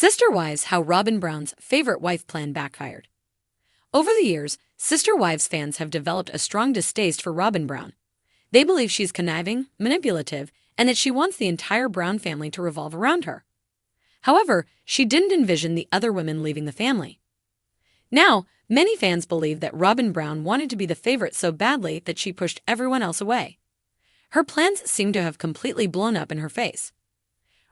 Sister Wives: How Robyn Brown's favorite wife plan backfired. Over the years, Sister Wives fans have developed a strong distaste for Robyn Brown. They believe she's conniving, manipulative, and that she wants the entire Brown family to revolve around her. However, she didn't envision the other women leaving the family. Now, many fans believe that Robyn Brown wanted to be the favorite so badly that she pushed everyone else away. Her plans seem to have completely blown up in her face.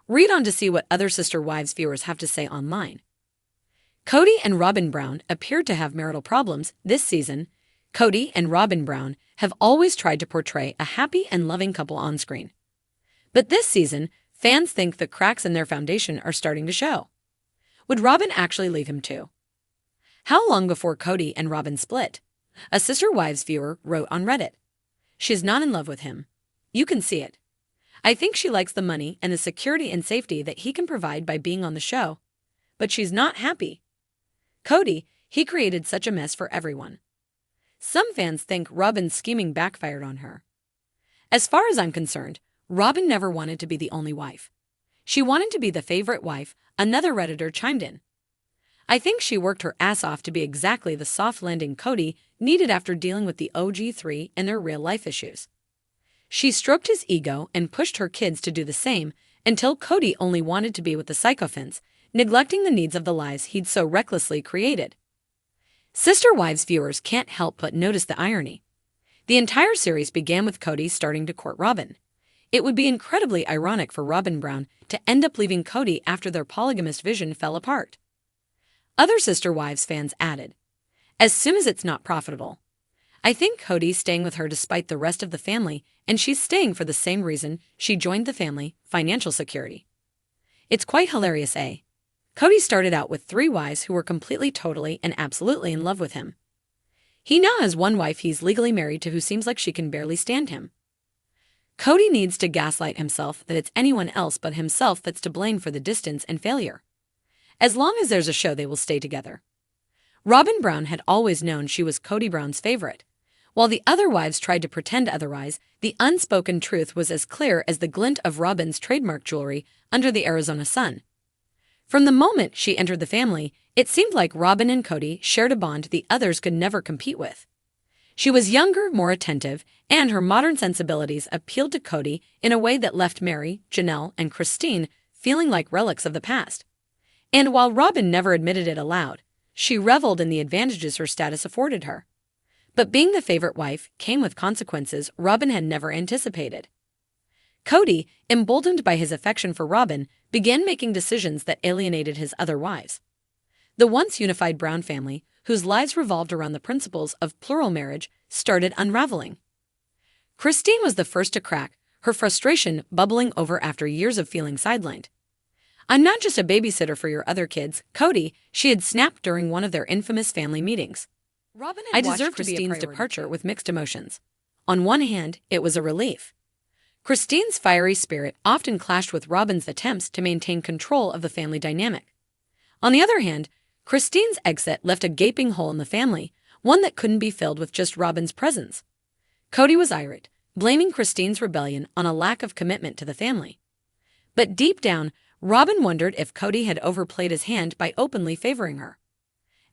Read on to see what other Sister Wives viewers have to say online. Kody and Robyn Brown appeared to have marital problems this season. Kody and Robyn Brown have always tried to portray a happy and loving couple on screen. But this season, fans think the cracks in their foundation are starting to show. Would Robyn actually leave him too? How long before Kody and Robyn split? A Sister Wives viewer wrote on Reddit. She's not in love with him. You can see it. I think she likes the money and the security and safety that he can provide by being on the show. But she's not happy. Kody, he created such a mess for everyone. Some fans think Robyn's scheming backfired on her. As far as I'm concerned, Robyn never wanted to be the only wife. She wanted to be the favorite wife, another Redditor chimed in. I think she worked her ass off to be exactly the soft landing Kody needed after dealing with the OG3 and their real-life issues. She stroked his ego and pushed her kids to do the same until Kody only wanted to be with the sycophants, neglecting the needs of the lives he'd so recklessly created. Sister Wives viewers can't help but notice the irony. The entire series began with Kody starting to court Robyn. It would be incredibly ironic for Robyn Brown to end up leaving Kody after their polygamist vision fell apart. Other Sister Wives fans added, as soon as it's not profitable. I think Kody's staying with her despite the rest of the family, and she's staying for the same reason she joined the family, financial security. It's quite hilarious, eh? Kody started out with 3 wives who were completely, totally, and absolutely in love with him. He now has 1 wife he's legally married to who seems like she can barely stand him. Kody needs to gaslight himself that it's anyone else but himself that's to blame for the distance and failure. As long as there's a show, they will stay together. Robyn Brown had always known she was Kody Brown's favorite. While the other wives tried to pretend otherwise, the unspoken truth was as clear as the glint of Robyn's trademark jewelry under the Arizona sun. From the moment she entered the family, it seemed like Robyn and Kody shared a bond the others could never compete with. She was younger, more attentive, and her modern sensibilities appealed to Kody in a way that left Meri, Janelle, and Cristin feeling like relics of the past. And while Robyn never admitted it aloud, she reveled in the advantages her status afforded her. But being the favorite wife came with consequences Robyn had never anticipated. Kody, emboldened by his affection for Robyn, began making decisions that alienated his other wives. The once unified Brown family, whose lives revolved around the principles of plural marriage, started unraveling. Cristin was the first to crack, her frustration bubbling over after years of feeling sidelined. I'm not just a babysitter for your other kids, Kody, she had snapped during one of their infamous family meetings. I deserve Cristin's departure with mixed emotions. On one hand, it was a relief. Cristin's fiery spirit often clashed with Robyn's attempts to maintain control of the family dynamic. On the other hand, Cristin's exit left a gaping hole in the family, one that couldn't be filled with just Robyn's presence. Kody was irate, blaming Cristin's rebellion on a lack of commitment to the family. But deep down, Robyn wondered if Kody had overplayed his hand by openly favoring her.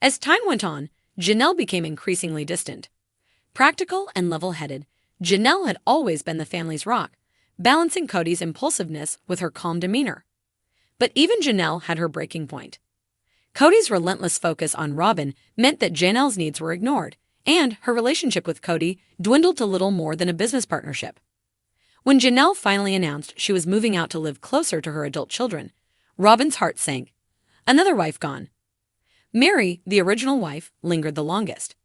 As time went on, Janelle became increasingly distant. Practical and level-headed, Janelle had always been the family's rock, balancing Kody's impulsiveness with her calm demeanor. But even Janelle had her breaking point. Kody's relentless focus on Robyn meant that Janelle's needs were ignored, and her relationship with Kody dwindled to little more than a business partnership. When Janelle finally announced she was moving out to live closer to her adult children, Robyn's heart sank. Another wife gone. Meri, the original wife, lingered the longest.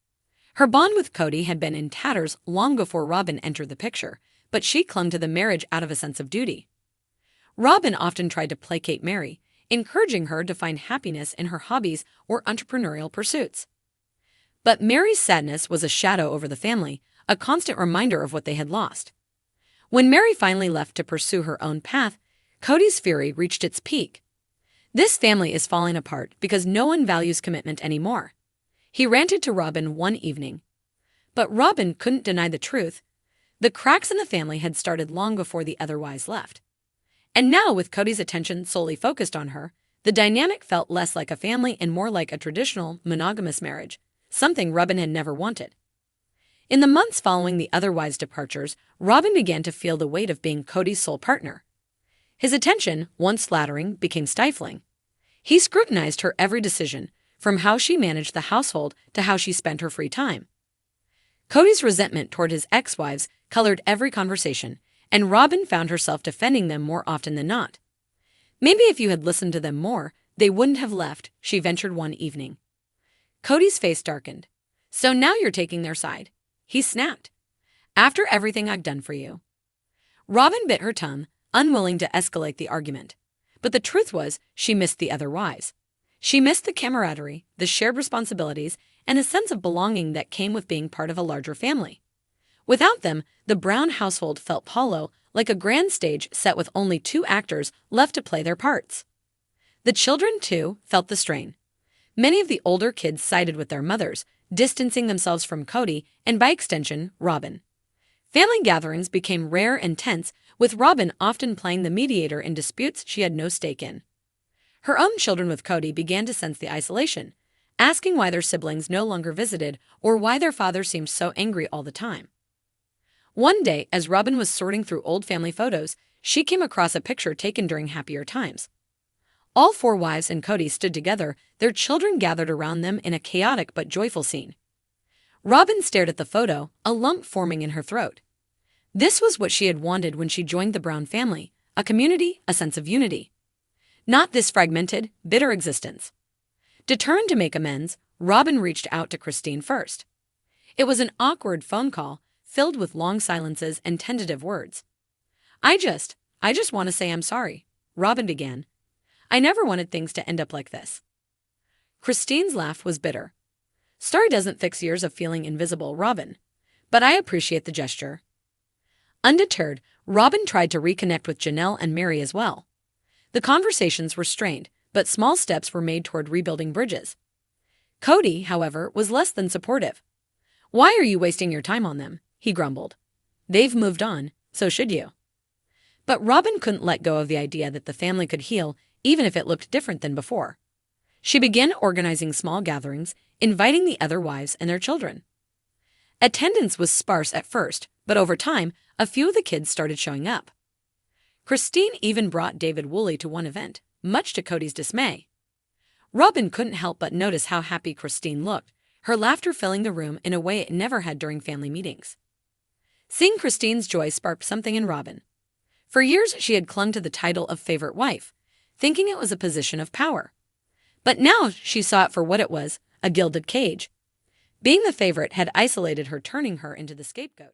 Her bond with Kody had been in tatters long before Robyn entered the picture, but she clung to the marriage out of a sense of duty. Robyn often tried to placate Meri, encouraging her to find happiness in her hobbies or entrepreneurial pursuits. But Meri's sadness was a shadow over the family, a constant reminder of what they had lost. When Meri finally left to pursue her own path, Kody's fury reached its peak. This family is falling apart because no one values commitment anymore. He ranted to Robyn one evening. But Robyn couldn't deny the truth. The cracks in the family had started long before the other wives left. And now, with Kody's attention solely focused on her, The dynamic felt less like a family and more like a traditional, monogamous marriage, something Robyn had never wanted. In the months following the other wives' departures, Robyn began to feel the weight of being Cody's sole partner. His attention, once flattering, became stifling. He scrutinized her every decision, from how she managed the household to how she spent her free time. Cody's resentment toward his ex-wives colored every conversation, and Robyn found herself defending them more often than not. Maybe if you had listened to them more, they wouldn't have left, she ventured one evening. Cody's face darkened. So now you're taking their side, he snapped. After everything I've done for you. Robyn bit her tongue, unwilling to escalate the argument. But the truth was, she missed the other wives. She missed the camaraderie, the shared responsibilities, and a sense of belonging that came with being part of a larger family. Without them, the Brown household felt hollow, like a grand stage set with only 2 actors left to play their parts. The children, too, felt the strain. Many of the older kids sided with their mothers, distancing themselves from Cody and, by extension, Robyn. Family gatherings became rare and tense, with Robyn often playing the mediator in disputes she had no stake in. Her own children with Cody began to sense the isolation, asking why their siblings no longer visited or why their father seemed so angry all the time. One day, as Robyn was sorting through old family photos, she came across a picture taken during happier times. All 4 wives and Cody stood together, their children gathered around them in a chaotic but joyful scene. Robyn stared at the photo, a lump forming in her throat. This was what she had wanted when she joined the Brown family, a community, a sense of unity. Not this fragmented, bitter existence. Determined to make amends, Robyn reached out to Cristin first. It was an awkward phone call, filled with long silences and tentative words. I just want to say I'm sorry, Robyn began. I never wanted things to end up like this. Cristin's laugh was bitter. Sorry doesn't fix years of feeling invisible, Robyn. But I appreciate the gesture. Undeterred, Robyn tried to reconnect with Janelle and Mary as well. The conversations were strained, but small steps were made toward rebuilding bridges. Cody, however, was less than supportive. Why are you wasting your time on them? He grumbled. They've moved on, so should you. But Robyn couldn't let go of the idea that the family could heal even if it looked different than before. She began organizing small gatherings, inviting the other wives and their children. Attendance was sparse at first, but over time, a few of the kids started showing up. Cristin even brought David Woolley to one event, much to Cody's dismay. Robyn couldn't help but notice how happy Cristin looked, her laughter filling the room in a way it never had during family meetings. Seeing Cristin's joy sparked something in Robyn. For years, she had clung to the title of favorite wife, thinking it was a position of power. But now she saw it for what it was, a gilded cage. Being the favorite had isolated her, turning her into the scapegoat.